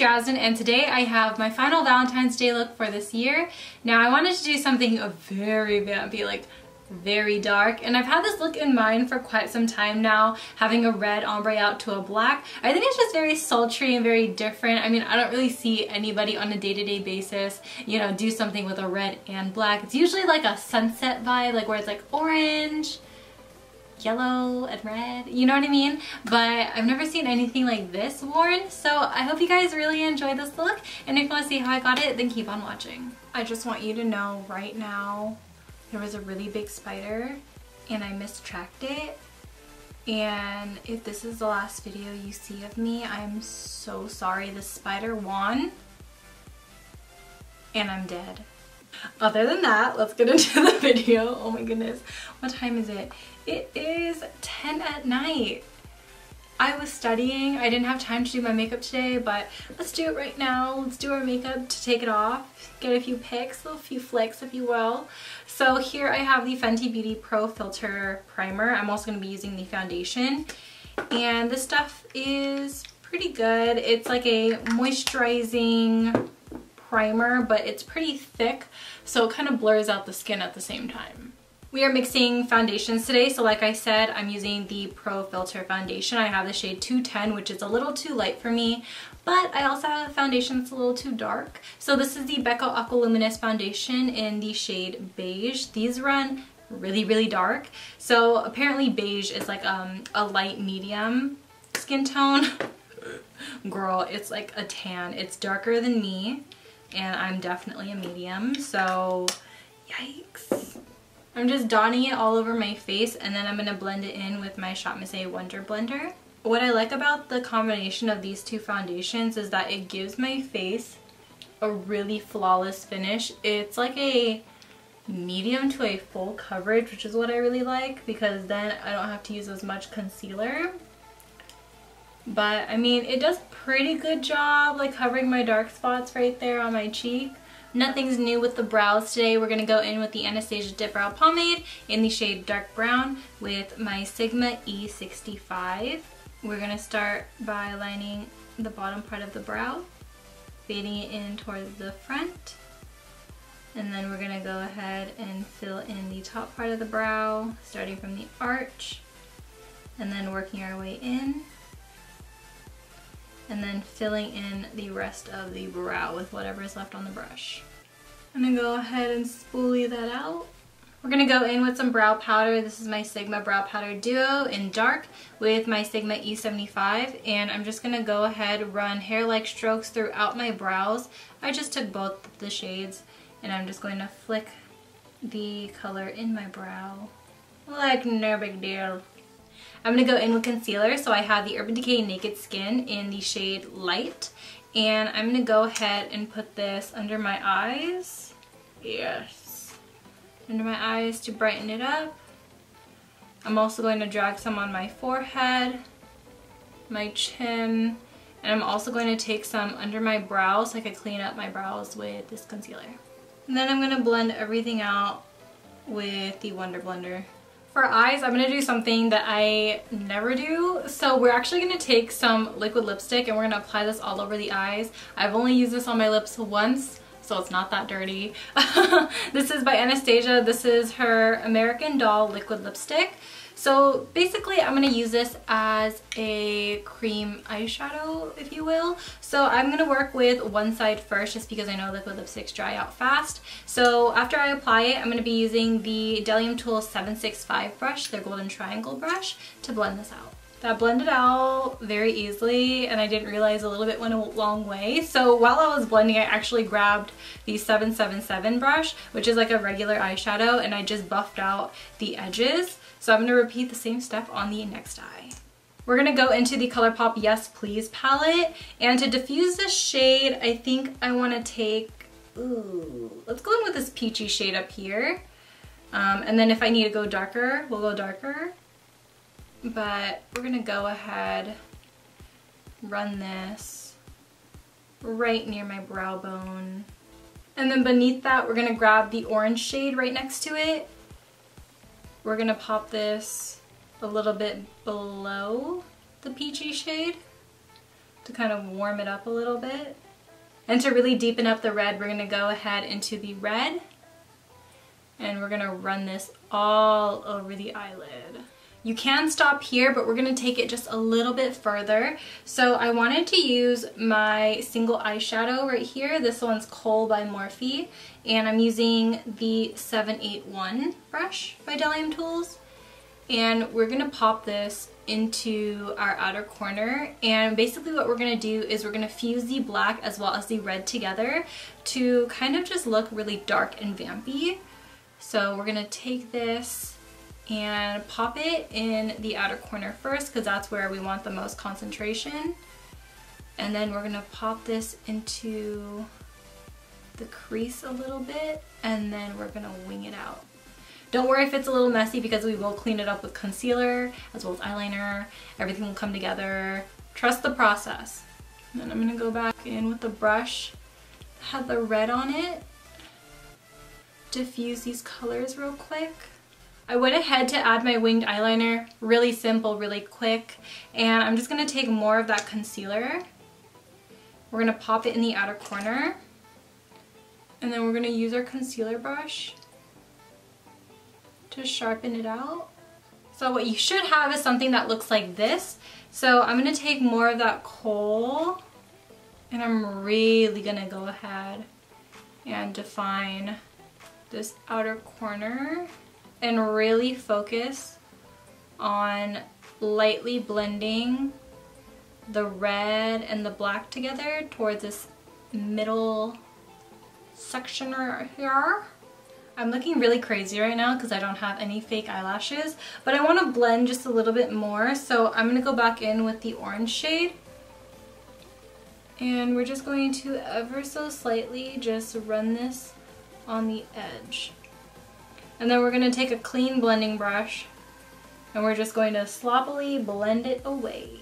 Jasmine, and today I have my final Valentine's Day look for this year. Now I wanted to do something very vampy, like very dark, and I've had this look in mind for quite some time now, having a red ombre out to a black. I think it's just very sultry and very different. I mean, I don't really see anybody on a day-to-day basis, you know, do something with a red and black. It's usually like a sunset vibe, like where it's like orange, yellow and red, you know what I mean? But I've never seen anything like this worn, so I hope you guys really enjoy this look, and if you want to see how I got it, then keep on watching. I just want you to know right now, there was a really big spider and I mistracked it, and if this is the last video you see of me, I'm so sorry. The spider won and I'm dead. Other than that, let's get into the video. Oh my goodness, what time is it? It is 10 at night. I was studying. I didn't have time to do my makeup today, but let's do it right now. Let's do our makeup to take it off, get a few pics, a few flicks if you will. So here I have the Fenty Beauty Pro Filtr Primer. I'm also going to be using the foundation, and this stuff is pretty good. It's like a moisturizing primer, but it's pretty thick, so it kind of blurs out the skin at the same time. We are mixing foundations today, so like I said, I'm using the Pro Filtr foundation. I have the shade 210, which is a little too light for me, but I also have a foundation that's a little too dark. So this is the Becca Aqua Luminous foundation in the shade Beige. These run really dark, so apparently Beige is like a light medium skin tone. Girl, it's like a tan. It's darker than me, and I'm definitely a medium, so yikes. I'm just dotting it all over my face, and then I'm going to blend it in with my Shop Miss A Wonder Blender. What I like about the combination of these two foundations is that it gives my face a really flawless finish. It's like a medium to a full coverage, which is what I really like, because then I don't have to use as much concealer. But I mean, it does a pretty good job like covering my dark spots right there on my cheek. Nothing's new with the brows today. We're going to go in with the Anastasia Dip Brow Pomade in the shade Dark Brown with my Sigma E65. We're going to start by lining the bottom part of the brow, fading it in towards the front, and then we're going to go ahead and fill in the top part of the brow, starting from the arch, and then working our way in, and then filling in the rest of the brow with whatever is left on the brush. I'm going to go ahead and spoolie that out. We're going to go in with some brow powder. This is my Sigma Brow Powder Duo in dark with my Sigma E75, and I'm just going to go ahead and run hair-like strokes throughout my brows. I just took both the shades, and I'm just going to flick the color in my brow like no big deal. I'm going to go in with concealer, so I have the Urban Decay Naked Skin in the shade Light, and I'm going to go ahead and put this under my eyes. Yes, under my eyes to brighten it up. I'm also going to drag some on my forehead, my chin, and I'm also going to take some under my brows so I can clean up my brows with this concealer. And then I'm going to blend everything out with the Wonder Blender. For eyes, I'm going to do something that I never do. So we're actually going to take some liquid lipstick and we're going to apply this all over the eyes. I've only used this on my lips once, so it's not that dirty. This is by Anastasia. This is her American Doll liquid lipstick. So basically I'm going to use this as a cream eyeshadow, if you will. So I'm going to work with one side first just because I know liquid lipsticks dry out fast. So after I apply it, I'm going to be using the Delium Tool 765 brush, their golden triangle brush, to blend this out. That blended out very easily, and I didn't realize a little bit went a long way. So while I was blending, I actually grabbed the 777 brush, which is like a regular eyeshadow, and I just buffed out the edges. So I'm going to repeat the same step on the next eye. We're going to go into the Colourpop Yes Please palette, and to diffuse this shade, I think I want to take, let's go in with this peachy shade up here. And then if I need to go darker, we'll go darker. But we're going to go ahead, run this right near my brow bone. And then beneath that, we're going to grab the orange shade right next to it. We're going to pop this a little bit below the peachy shade, to kind of warm it up a little bit. And to really deepen up the red, we're gonna go ahead into the red and we're gonna run this all over the eyelid. You can stop here, but we're gonna take it just a little bit further. So I wanted to use my single eyeshadow right here. This one's Kohl by Morphe, and I'm using the 781 brush by Delium Tools. And we're gonna pop this into our outer corner, and basically what we're gonna do is we're gonna fuse the black as well as the red together to kind of just look really dark and vampy. So we're gonna take this and pop it in the outer corner first because that's where we want the most concentration. And then we're gonna pop this into the crease a little bit and then we're gonna wing it out. Don't worry if it's a little messy because we will clean it up with concealer as well as eyeliner. Everything will come together. Trust the process. And then I'm gonna go back in with the brush that had the red on it. Diffuse these colors real quick. I went ahead to add my winged eyeliner, really simple, really quick, and I'm just gonna take more of that concealer. We're gonna pop it in the outer corner, and then we're gonna use our concealer brush to sharpen it out. So what you should have is something that looks like this. So I'm gonna take more of that Kohl, and I'm really gonna go ahead and define this outer corner and really focus on lightly blending the red and the black together towards this middle section right here. I'm looking really crazy right now because I don't have any fake eyelashes, but I want to blend just a little bit more, so I'm going to go back in with the orange shade. And we're just going to ever so slightly just run this on the edge. And then we're going to take a clean blending brush and we're just going to sloppily blend it away.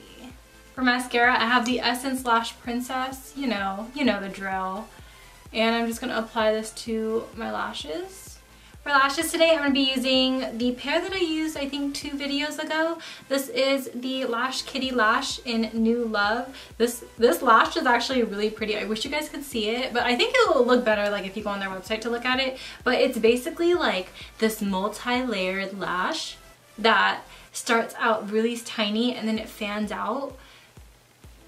For mascara, I have the Essence Lash Princess, you know the drill. And I'm just going to apply this to my lashes. For lashes today, I'm going to be using the pair that I used, I think, 2 videos ago. This is the Lash Kitty Lash in New Love. This lash is actually really pretty. I wish you guys could see it, but I think it will look better like if you go on their website to look at it. But it's basically like this multi-layered lash that starts out really tiny and then it fans out.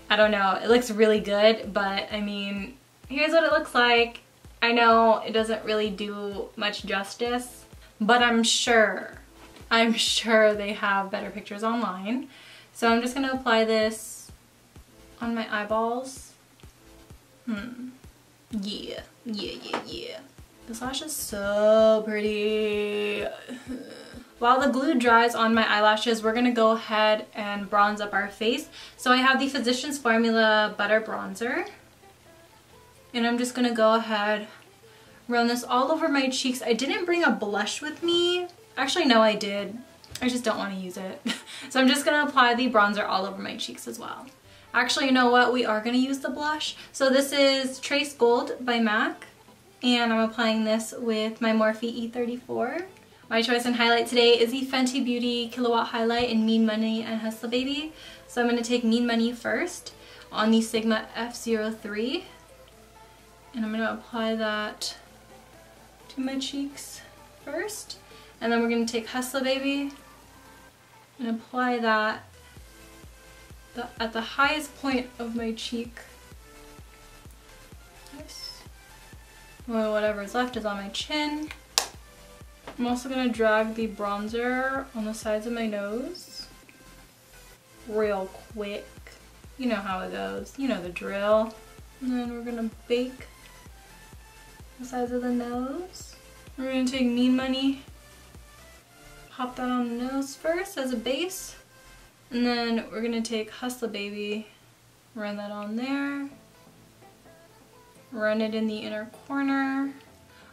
I don't know, it looks really good, but I mean, here's what it looks like. I know it doesn't really do much justice, but I'm sure they have better pictures online. So I'm just gonna apply this on my eyeballs. Yeah. This lash is so pretty. While the glue dries on my eyelashes, we're gonna go ahead and bronze up our face. So I have the Physicians Formula Butter Bronzer. And I'm just gonna go ahead, run this all over my cheeks. I didn't bring a blush with me. Actually, no, I did. I just don't want to use it. So I'm just gonna apply the bronzer all over my cheeks as well. Actually, you know what? We are gonna use the blush. So this is Trace Gold by MAC. And I'm applying this with my Morphe E34. My choice in highlight today is the Fenty Beauty Killawatt Highlight in Mean Money and Hustle Baby. So I'm gonna take Mean Money first on the Sigma F03. And I'm going to apply that to my cheeks first. And then we're going to take Hustler Baby and apply that at the highest point of my cheek. Nice. Well, whatever's left is on my chin. I'm also going to drag the bronzer on the sides of my nose real quick. You know how it goes. You know the drill. And then we're going to bake the sides of the nose. We're going to take Mean Money, pop that on the nose first as a base, and then we're going to take Hustler Baby, run that on there, run it in the inner corner.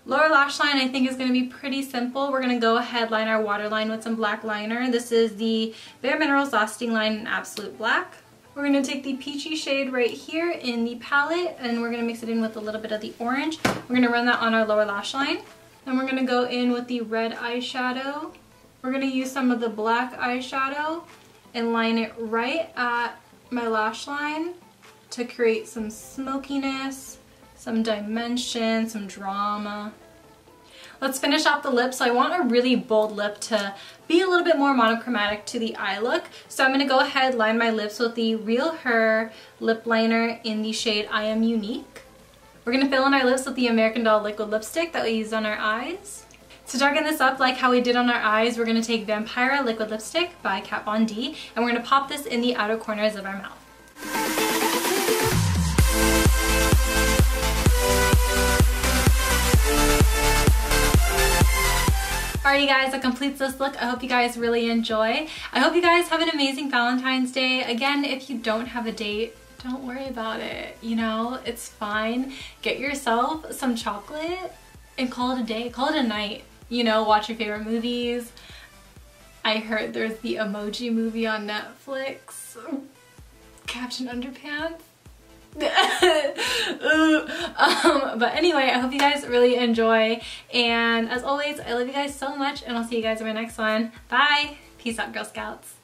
Lower lash line I think is going to be pretty simple. We're going to go ahead, line our waterline with some black liner. This is the Bare Minerals Lasting Line in Absolute Black. We're going to take the peachy shade right here in the palette and we're going to mix it in with a little bit of the orange. We're going to run that on our lower lash line. Then we're going to go in with the red eyeshadow. We're going to use some of the black eyeshadow and line it right at my lash line. to create some smokiness, some dimension, some drama. Let's finish off the lip. So I want a really bold lip to be a little bit more monochromatic to the eye look. So I'm going to go ahead, line my lips with the Real Her lip liner in the shade I Am Unique. We're going to fill in our lips with the American Doll liquid lipstick that we used on our eyes. To darken this up like how we did on our eyes, we're going to take Vampira Liquid Lipstick by Kat Von D, and we're going to pop this in the outer corners of our mouth. Alrighty guys, that completes this look. I hope you guys really enjoy. I hope you guys have an amazing Valentine's Day. Again, if you don't have a date, don't worry about it. You know, it's fine. Get yourself some chocolate and call it a day. Call it a night. You know, watch your favorite movies. I heard there's the Emoji Movie on Netflix. Caption Underpants. But anyway, I hope you guys really enjoy, and as always, I love you guys so much, and I'll see you guys in my next one. Bye! Peace out, Girl Scouts.